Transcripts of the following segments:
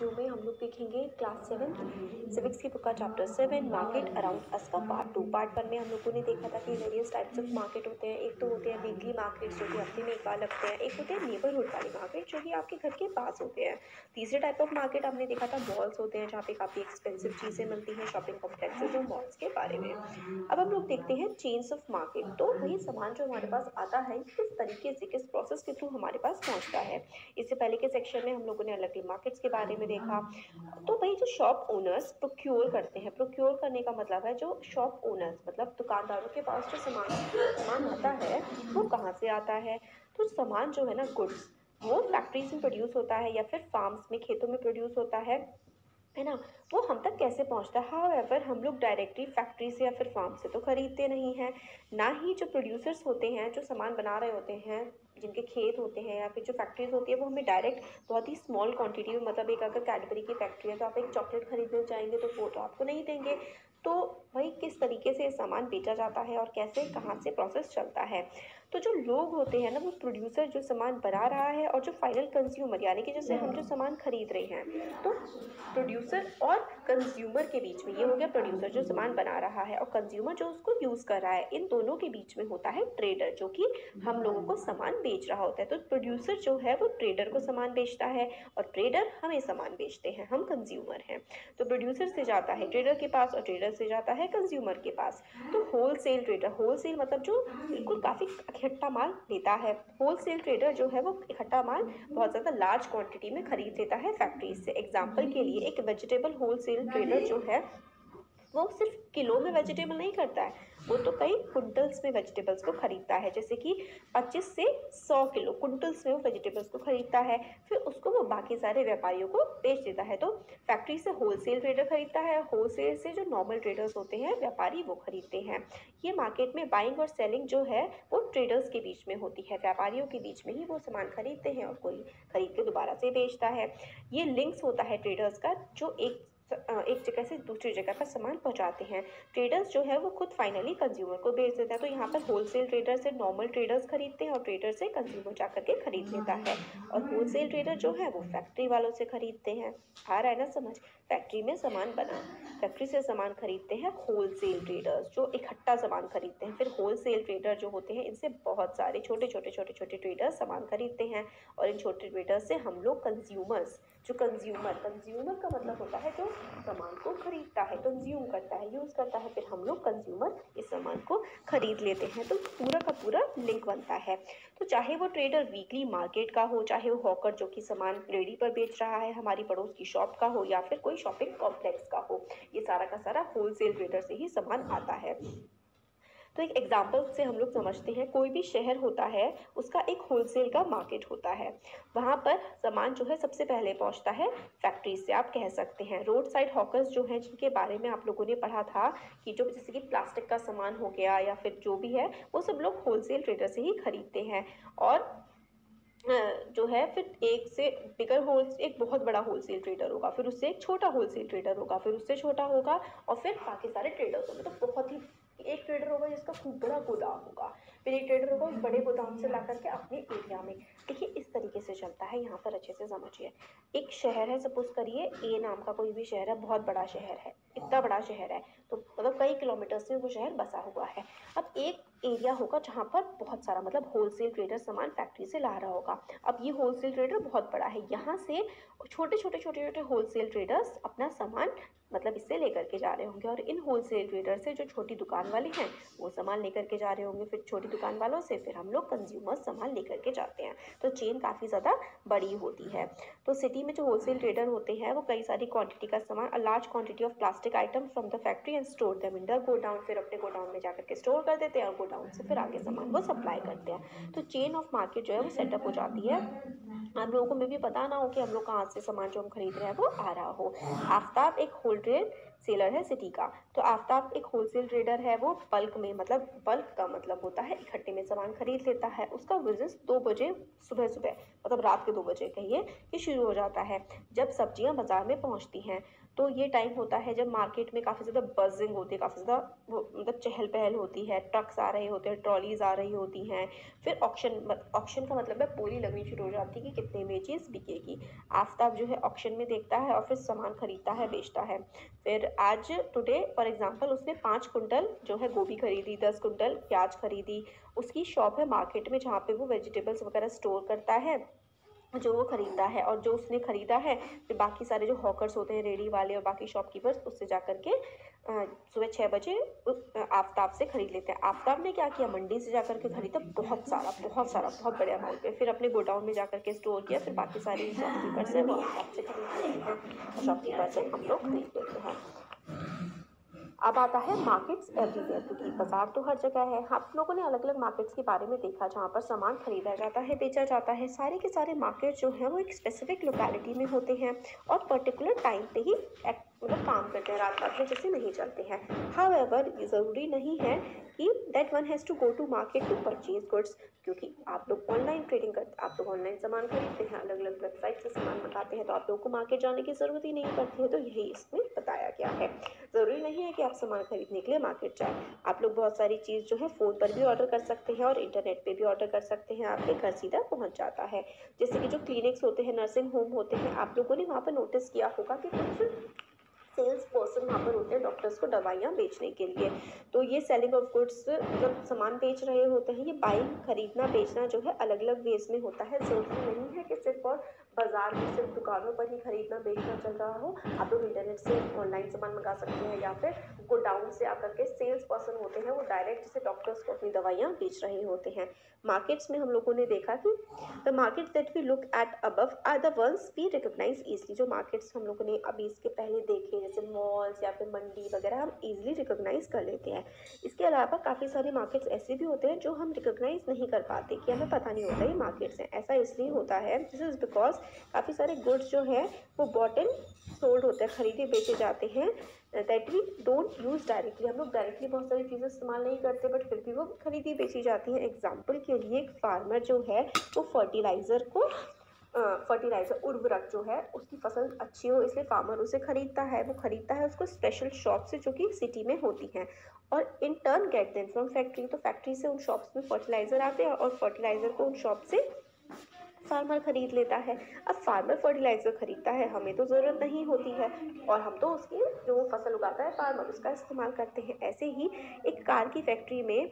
Video में हम लोग देखेंगे क्लास 7 सिविक्स की बुक का चैप्टर 7 मार्केट अराउंड अस का पार्ट 2। पार्ट 1 में हम लोगों ने देखा था कि वेरियस टाइप्स ऑफ मार्केट होते हैं। एक तो होते हैं वीकली मार्केट जो कि हफ्ते में एक बार लगते हैं, एक होते हैं नेबरहुड वाले मार्केट जो कि आपके घर के पास होते हैं। तीसरे टाइप ऑफ मार्केट हमने देखा था मॉल्स होते हैं जहाँ पे काफ़ी एक्सपेंसिव चीज़ें मिलती हैं, शॉपिंग कॉम्प्लेक्सेस और मॉल्स के बारे में। अब हम लोग देखते हैं चेन्स ऑफ मार्केट। तो वही सामान जो हमारे पास आता है किस तरीके से, किस प्रोसेस के थ्रू हमारे पास पहुँचता है। इससे पहले के सेक्शन में हम लोगों ने अलग अलग मार्केट्स के बारे में देखा। तो भाई जो शॉप ओनर्स प्रोक्योर करते हैं, प्रोक्योर करने का मतलब है जो शॉप ओनर्स मतलब दुकानदारों के पास जो सामान आता है वो कहाँ से आता है। तो सामान जो है ना, गुड्स, वो फैक्ट्रीज में प्रोड्यूस होता है या फिर फार्म्स में, खेतों में प्रोड्यूस होता है ना। वो हम तक कैसे पहुंचता है। हाउएवर हम लोग डायरेक्टली फैक्ट्री से या फिर फार्म से तो खरीदते नहीं हैं। ना ही जो प्रोड्यूसर्स होते हैं, जो सामान बना रहे होते हैं, जिनके खेत होते हैं या फिर जो फैक्ट्रीज होती है, वो हमें डायरेक्ट बहुत ही स्मॉल क्वांटिटी में, मतलब एक अगर कैडबरी की फैक्ट्री है तो आप एक चॉकलेट खरीदने जाएंगे तो वो तो आपको नहीं देंगे। तो भाई किस तरीके से सामान बेचा जाता है और कैसे, कहाँ से प्रोसेस चलता है। तो जो लोग होते हैं ना, वो प्रोड्यूसर जो सामान बना रहा है और जो फाइनल कंज्यूमर यानी कि जैसे हम जो सामान खरीद रहे हैं, तो प्रोड्यूसर और कंज्यूमर के बीच में, ये हो गया प्रोड्यूसर जो सामान बना रहा है और कंज्यूमर जो उसको यूज़ कर रहा है, इन दोनों के बीच में होता है ट्रेडर जो कि हम लोगों को सामान बेच रहा होता है। तो प्रोड्यूसर जो है वो ट्रेडर को सामान बेचता है और ट्रेडर हमें सामान बेचते हैं, हम कंज्यूमर हैं। तो प्रोड्यूसर से जाता है ट्रेडर के पास और ट्रेडर से जाता है कंज्यूमर के पास। तो होलसेल ट्रेडर, होलसेल मतलब जो बिल्कुल काफ़ी इकट्ठा माल लेता है। होलसेल ट्रेडर जो है वो इकट्ठा माल बहुत ज़्यादा लार्ज क्वांटिटी में खरीद लेता है फैक्ट्रीज से। एग्जाम्पल के लिए एक वेजिटेबल होलसेल ट्रेडर जो है वो सिर्फ किलो में वेजिटेबल नहीं करता है, वो तो कई कुंटल्स में वेजिटेबल्स को खरीदता है। जैसे कि 25 से 100 किलो कुंटल्स में वो वेजिटेबल्स को खरीदता है, फिर उसको वो बाकी सारे व्यापारियों को बेच देता है। तो फैक्ट्री से होलसेल ट्रेडर खरीदता है, होलसेल से जो नॉर्मल ट्रेडर्स होते हैं, व्यापारी, वो खरीदते हैं। ये मार्केट में बाइंग और सेलिंग जो है वो ट्रेडर्स के बीच में होती है, व्यापारियों के बीच में ही वो सामान खरीदते हैं और कोई खरीद के दोबारा से बेचता है। ये लिंक्स होता है ट्रेडर्स का, जो एक जगह से दूसरी जगह पर सामान पहुंचाते हैं। ट्रेडर्स जो है वो खुद फाइनली कंज्यूमर को बेच देता है। तो यहाँ पर होलसेल ट्रेडर से नॉर्मल ट्रेडर्स खरीदते हैं और ट्रेडर से कंज्यूमर जाकर के खरीद लेता है। और होलसेल ट्रेडर जो है वो फैक्ट्री वालों से खरीदते हैं। आ रहा है ना समझ। फैक्ट्री में सामान बना, फैक्ट्री से सामान खरीदते हैं होलसेल ट्रेडर्स जो इकट्ठा सामान खरीदते हैं। फिर होलसेल ट्रेडर जो होते हैं, इनसे बहुत सारे छोटे छोटे ट्रेडर्स सामान खरीदते हैं और इन छोटे ट्रेडर्स से हम लोग कंज्यूमर्स, जो कंज्यूमर का मतलब होता है जो सामान को खरीदता है, कंज्यूम करता है, यूज़ करता है, फिर हम लोग कंज्यूमर इस सामान को खरीद लेते हैं। तो पूरा का पूरा लिंक बनता है। तो चाहे वो ट्रेडर वीकली मार्केट का हो, चाहे वो हॉकर जो कि सामान रेडी पर बेच रहा है हमारी पड़ोस की शॉप का हो, या फिर कोई शॉपिंग कॉम्प्लेक्स का हो, ये सारा का सारा होलसेल ट्रेडर से ही सामान आता है। तो एक एग्जाम्पल से हम लोग समझते हैं, कोई भी शहर होता है उसका एक होलसेल का मार्केट होता है। वहाँ पर सामान जो है सबसे पहले पहुँचता है फैक्ट्री से, आप कह सकते हैं। रोड साइड हॉकर्स जो हैं, जिनके बारे में आप लोगों ने पढ़ा था कि जो जैसे कि प्लास्टिक का सामान हो गया या फिर जो भी है, वो सब लोग होलसेल ट्रेडर से ही खरीदते हैं। और जो है फिर एक से बिगर होल, एक बहुत बड़ा होलसेल ट्रेडर होगा, फिर उससे एक छोटा होलसेल ट्रेडर होगा, फिर उससे छोटा होगा और फिर बाकी सारे ट्रेडर्स होंगे। तो बहुत ही, एक ट्रेडर होगा जिसका खूब बड़ा गोदाम होगा, फिर एक ट्रेडर होगा उस बड़े गोदाम से ला करके अपने एरिया में। देखिए इस तरीके से चलता है। यहाँ पर अच्छे से समझिए, एक शहर है, सपोज करिए ए नाम का कोई भी शहर है, बहुत बड़ा शहर है, इतना बड़ा शहर है, तो मतलब कई किलोमीटर्स में वो शहर बसा हुआ है। अब एक एरिया होगा जहाँ पर बहुत सारा, मतलब होलसेल ट्रेडर सामान फैक्ट्री से ला रहा होगा। अब ये होलसेल ट्रेडर बहुत बड़ा है, यहाँ से छोटे छोटे होलसेल ट्रेडर्स अपना सामान मतलब इससे लेकर के जा रहे होंगे, और इन होलसेल ट्रेडर से जो छोटी दुकान वाले हैं वो सामान लेकर के जा रहे होंगे, फिर छोटी दुकान वालों से फिर हम लोग कंज्यूमर सामान लेकर के जाते हैं। तो चेन काफ़ी ज़्यादा बड़ी होती है। तो सिटी में जो होलसेल ट्रेडर होते हैं वो कई सारी क्वांटिटी का सामान, a large quantity of plastic item from the factory and store them in the godown, फिर अपने गोडाउन में जाकर के स्टोर कर देते हैं और गोडाउन से फिर आगे सामान वो सप्लाई करते हैं। तो चेन ऑफ मार्केट जो है वो सेटअप हो जाती है। हम लोगों को में भी पता ना हो कि हम लोग कहाँ से सामान जो हम खरीद रहे हैं वो आ रहा हो। आफ्ताब एक होलसेल सेलर है सिटी का। तो आफ्ताब एक होलसेल ट्रेडर है, वो बल्क में, मतलब बल्क का मतलब होता है इकट्ठे में सामान खरीद लेता है। उसका बिजनेस 2 बजे सुबह सुबह, मतलब रात के 2 बजे कहिए, ये शुरू हो जाता है जब सब्जियां बाजार में पहुंचती हैं। तो ये टाइम होता है जब मार्केट में काफ़ी ज़्यादा बजिंग होती है, काफ़ी ज़्यादा वो मतलब चहल पहल होती है, ट्रक्स आ रहे होते हैं, ट्रॉलीज आ रही होती हैं। फिर ऑक्शन का मतलब है बोली लगनी शुरू हो जाती है कि कितने में चीज़ बिकेगी। आफ्ताब जो है ऑक्शन में देखता है और फिर सामान खरीदता है, बेचता है। फिर आज टुडे फॉर एग्जांपल उसने 5 कुंटल जो है गोभी खरीदी, 10 कुंटल प्याज खरीदी। उसकी शॉप है मार्केट में जहाँ पे वो वेजिटेबल्स वगैरह स्टोर करता है, जो वो खरीदता है। और जो उसने खरीदा है फिर बाकी सारे जो हॉकर्स होते हैं, रेडी वाले और बाकी शॉपकीपर्स, उससे जा कर के सुबह 6 बजे आफ्ताब से खरीद लेते हैं। आफ्ताब ने क्या किया, मंडी से जा कर के खरीदा बहुत सारा बहुत बड़े अमाउंट में, फिर अपने गोडाउन में जा कर के स्टोर किया। फिर बाकी सारी शॉपकीपर से वो आफ्ताब से खरीद लेते हैं, शॉपकीपर से हम लोग खरीद लेते हैं। अब आता है मार्केट्स एवरीवेयर, क्योंकि बाजार तो हर जगह है। आप लोगों ने अलग अलग मार्केट्स के बारे में देखा जहाँ पर सामान खरीदा जाता है, बेचा जाता है। सारे के सारे मार्केट जो हैं वो एक स्पेसिफिक लोकेलिटी में होते हैं और पर्टिकुलर टाइम पे ही मतलब काम करते हैं, रात रात में जैसे नहीं चलते हैं। हाउएवर ये ज़रूरी नहीं है कि that one has to go to market to purchase goods, क्योंकि आप लोग ऑनलाइन ट्रेडिंग करते, आप लोग ऑनलाइन सामान खरीदते हैं, अलग अलग वेबसाइट से सामान मंगाते हैं, तो आप लोगों को मार्केट जाने की ज़रूरत ही नहीं पड़ती है। तो यही इसमें बताया गया है। ज़रूरी नहीं है कि आप सामान खरीदने के लिए मार्केट जाएं। आप लोग बहुत सारी चीज़ जो है फ़ोन पर भी ऑर्डर कर सकते हैं और इंटरनेट पे भी ऑर्डर कर सकते हैं, आपके घर सीधा पहुंच जाता है। जैसे कि जो क्लिनिक्स होते हैं, नर्सिंग होम होते हैं, आप लोगों ने वहाँ पर नोटिस किया होगा कि कुछ सेल्स पर्सन वहाँ पर होते हैं डॉक्टर्स को दवाइयाँ बेचने के लिए। तो ये सेलिंग ऑफ गुड्स, जब सामान बेच रहे होते हैं, ये बाइंग, खरीदना बेचना जो है अलग अलग वेज में होता है। ज़रूरी नहीं है कि सिर्फ और बाजार में सिर्फ दुकानों पर ही खरीदना बेचना चल रहा हो। आप लोग इंटरनेट से ऑनलाइन सामान मंगा सकते हैं, या फिर गोडाउन से आकर के सेल्स पर्सन होते हैं, वो डायरेक्ट जैसे डॉक्टर्स को अपनी दवाइयाँ बेच रहे होते हैं। मार्केट्स में हम लोगों ने देखा कि the markets that we look at above are the ones we recognise easily. जो मार्केट्स हम लोगों ने अभी इसके पहले देखे, जैसे मॉल्स या फिर मंडी वगैरह, हम ईजिली रिकॉग्नाइज कर लेते हैं। इसके अलावा काफ़ी सारे मार्केट्स ऐसे भी होते हैं जो हम रिकॉग्नाइज नहीं कर पाते, कि हमें पता नहीं होता ये मार्केट्स हैं। ऐसा इसलिए होता है, दिस इज़ बिकॉज काफ़ी सारे गुड्स जो हैं वो बॉट एंड सोल्ड होते हैं, खरीदे बेचे जाते हैं, that we don't use directly. हम लोग डायरेक्टली बहुत सारी चीज़ें इस्तेमाल नहीं करते, बट फिर भी वो खरीदी बेची जाती हैं। एग्जाम्पल के लिए एक फार्मर जो है वो फर्टिलाइज़र उर्वरक जो है, उसकी फसल अच्छी हो इसलिए फार्मर उसे खरीदता है। वो खरीदता है उसको स्पेशल शॉप से जो कि सिटी में होती हैं, और in turn get them from factory. तो फैक्ट्री से उन शॉप्स में फर्टिलाइज़र आते हैं और फर्टिलाइज़र को उन शॉप से फार्मर खरीद लेता है। अब फार्मर फर्टिलाइज़र खरीदता है, हमें तो ज़रूरत नहीं होती है, और हम तो उसकी जो वो फसल उगाता है फार्मर, उसका इस्तेमाल करते हैं। ऐसे ही एक कार की फैक्ट्री में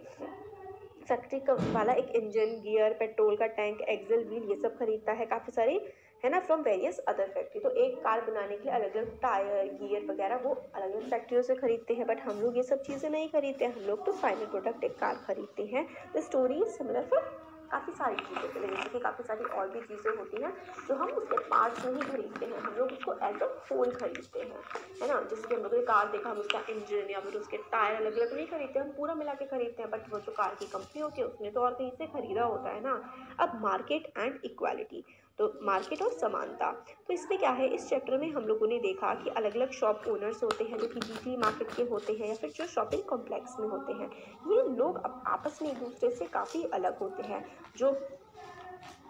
फैक्ट्री का वाला एक इंजन, गियर, पेट्रोल का टैंक, एक्सल व्हील, ये सब खरीदता है, काफ़ी सारी, है ना, फ्रॉम वेरियस अदर फैक्ट्री। तो एक कार बनाने के लिए अलग अलग टायर, गियर वगैरह वो अलग अलग फैक्ट्रियों से खरीदते हैं, बट हम लोग ये सब चीज़ें नहीं खरीदते हैं। हम लोग तो फाइनल प्रोडक्ट एक कार खरीदते हैं। The story is similar for काफ़ी सारी चीज़ें के लिए, जैसे कि काफ़ी सारी और भी चीज़ें होती हैं जो हम उसके पार्ट्स नहीं खरीदते हैं, हम लोग उसको एज अ होल खरीदते हैं, है ना। जैसे कि हम लोग ने कार देखा, हम उसका इंजन या फिर उसके टायर अलग अलग नहीं खरीदते, हम पूरा मिला के खरीदते हैं, बट वो जो कार की कंपनी होती है उसने तो और कहीं से खरीदा होता है ना। अब मार्केट एंड इक्वालिटी, तो मार्केट और समानता, तो इसमें क्या है, इस चैप्टर में हम लोगों ने देखा कि अलग अलग शॉप ओनर्स होते हैं जो कि वीकली मार्केट के होते हैं या फिर जो शॉपिंग कॉम्प्लेक्स में होते हैं। ये लोग आपस में एक दूसरे से काफ़ी अलग होते हैं। जो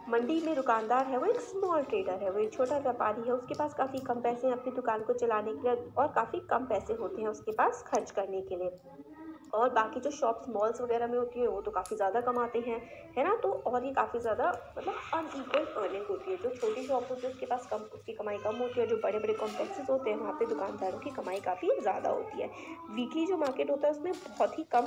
मंडी में दुकानदार है वो एक स्मॉल ट्रेडर है, वो एक छोटा व्यापारी है, उसके पास काफ़ी कम पैसे हैं अपनी दुकान को चलाने के लिए, और काफ़ी कम पैसे होते हैं उसके पास खर्च करने के लिए। और बाकी जो शॉप्स मॉल्स वगैरह में होती है वो तो काफ़ी ज़्यादा कमाते हैं, है ना। तो और ये काफ़ी ज़्यादा मतलब अनइक्वल अर्निंग होती है। जो छोटी शॉप होती है उसके पास कम, उसकी कमाई कम होती है, जो बड़े बड़े कॉम्प्लेक्सेस होते हैं वहाँ पे दुकानदारों की कमाई काफ़ी ज़्यादा होती है। वीकली जो मार्केट होता है उसमें बहुत ही कम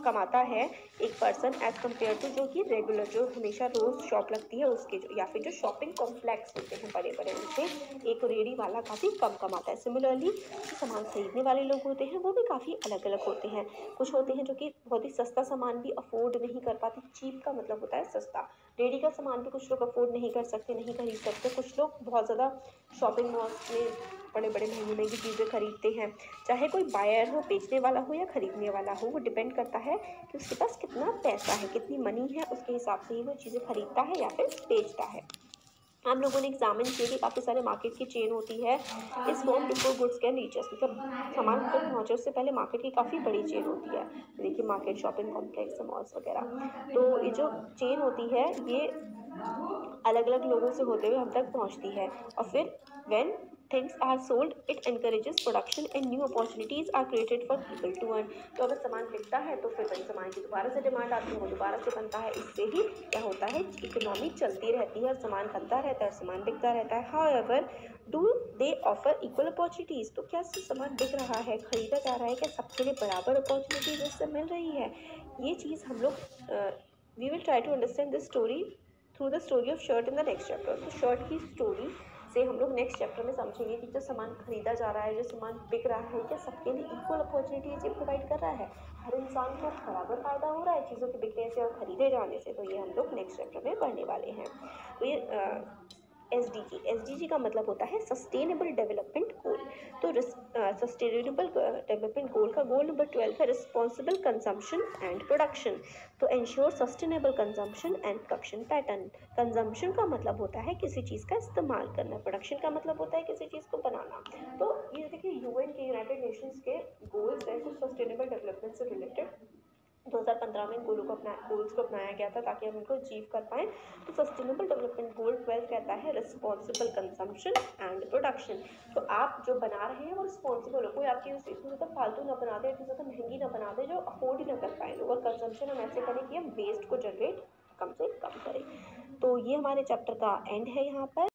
कमाता है एक पर्सन एज़ कम्पेयर टू जो कि रेगुलर, जो हमेशा रोज़ शॉप लगती है उसके, जो या फिर जो शॉपिंग कॉम्प्लेक्स होते हैं बड़े बड़े, उनसे एक रेडी वाला काफ़ी कम कमाता है। सिमिलरली जो सामान खरीदने वाले लोग होते हैं वो भी काफ़ी अलग अलग होते हैं। कुछ होते हैं जो कि बहुत ही सस्ता सामान भी अफोर्ड नहीं कर पाते, चीप का मतलब होता है सस्ता। रेडी का सामान भी कुछ लोग अफोर्ड नहीं कर सकते, नहीं खरीद सकते। कुछ लोग बहुत ज़्यादा शॉपिंग मॉल्स में बड़े बड़े महंगी महंगी चीज़ें खरीदते हैं। चाहे कोई बायर हो, बेचने वाला हो या खरीदने वाला हो, वो डिपेंड करता है कि उसके पास कितना पैसा है, कितनी मनी है, उसके हिसाब से ही वो चीज़ें खरीदता है या फिर बेचता है। हम लोगों ने एग्जामिन किए कि काफ़ी सारे मार्केट की चेन होती है इस form before goods can reach अस, मतलब सामान तक पहुँचे उससे पहले मार्केट की काफ़ी बड़ी चेन होती है। देखिए मार्केट, शॉपिंग कॉम्प्लेक्स, मॉल्स वगैरह। तो ये जो चेन होती है ये अलग अलग लोगों से होते हुए हम तक पहुंचती है, और फिर when things are sold it encourages production and new opportunities are created for people to earn. तो अगर सामान बिकता है तो फिर वही सामान की दोबारा से डिमांड आती है, वो दोबारा से बनता है, इससे ही क्या होता है, इकोनॉमी चलती रहती है और सामान बनता रहता है और सामान बिकता रहता है। However do they offer equal opportunities, तो क्या सामान बिक रहा है, खरीदा जा रहा है, क्या सबके लिए बराबर अपॉर्चुनिटीज इससे मिल रही है? ये चीज़ हम लोग we will try to understand this story through the story of shirt in the next chapter. तो शर्ट की स्टोरी से हम लोग नेक्स्ट चैप्टर में समझेंगे कि जो सामान खरीदा जा रहा है, जो सामान बिक रहा है, क्या सबके लिए इक्वल अपॉर्चुनिटीज ये प्रोवाइड कर रहा है, हर इंसान को बराबर फायदा हो रहा है चीज़ों के बिकने से और खरीदे जाने से। तो ये हम लोग नेक्स्ट चैप्टर में पढ़ने वाले हैं। तो ये एसडीजी का मतलब होता है सस्टेनेबल डेवलपमेंट गोल। तो सस्टेनेबल डेवलपमेंट गोल का गोल नंबर 12 है रिस्पॉन्सिबल कंजम्पशन एंड प्रोडक्शन। तो ensure sustainable consumption and production pattern. Consumption का मतलब होता है किसी चीज़ का इस्तेमाल करना, प्रोडक्शन का मतलब होता है किसी चीज़ को बनाना। तो ये देखिए यूएन के, यूनाइटेड नेशंस के गोल्स हैं कुछ सस्टेनेबल डेवलपमेंट से रिलेटेड। 2015 में इन गोल्स को अपनाया गया था ताकि हम इनको अचीव कर पाएँ। तो सस्टेनेबल डेवलपमेंट गोल 12 कहता है रिस्पॉन्सिबल कंजम्पशन एंड प्रोडक्शन। तो आप जो बना रहे हैं वो रिस्पॉन्सिबल हो, कोई आपकी इतनी ज़्यादा फालतू ना बना दे, इतनी ज़्यादा महंगी ना बना दे जो अफोर्ड ही ना कर पाए लोग, और कंजम्पशन हम ऐसे करें कि हम वेस्ट को जनरेट कम से कम करें। तो ये हमारे चैप्टर का एंड है यहाँ पर।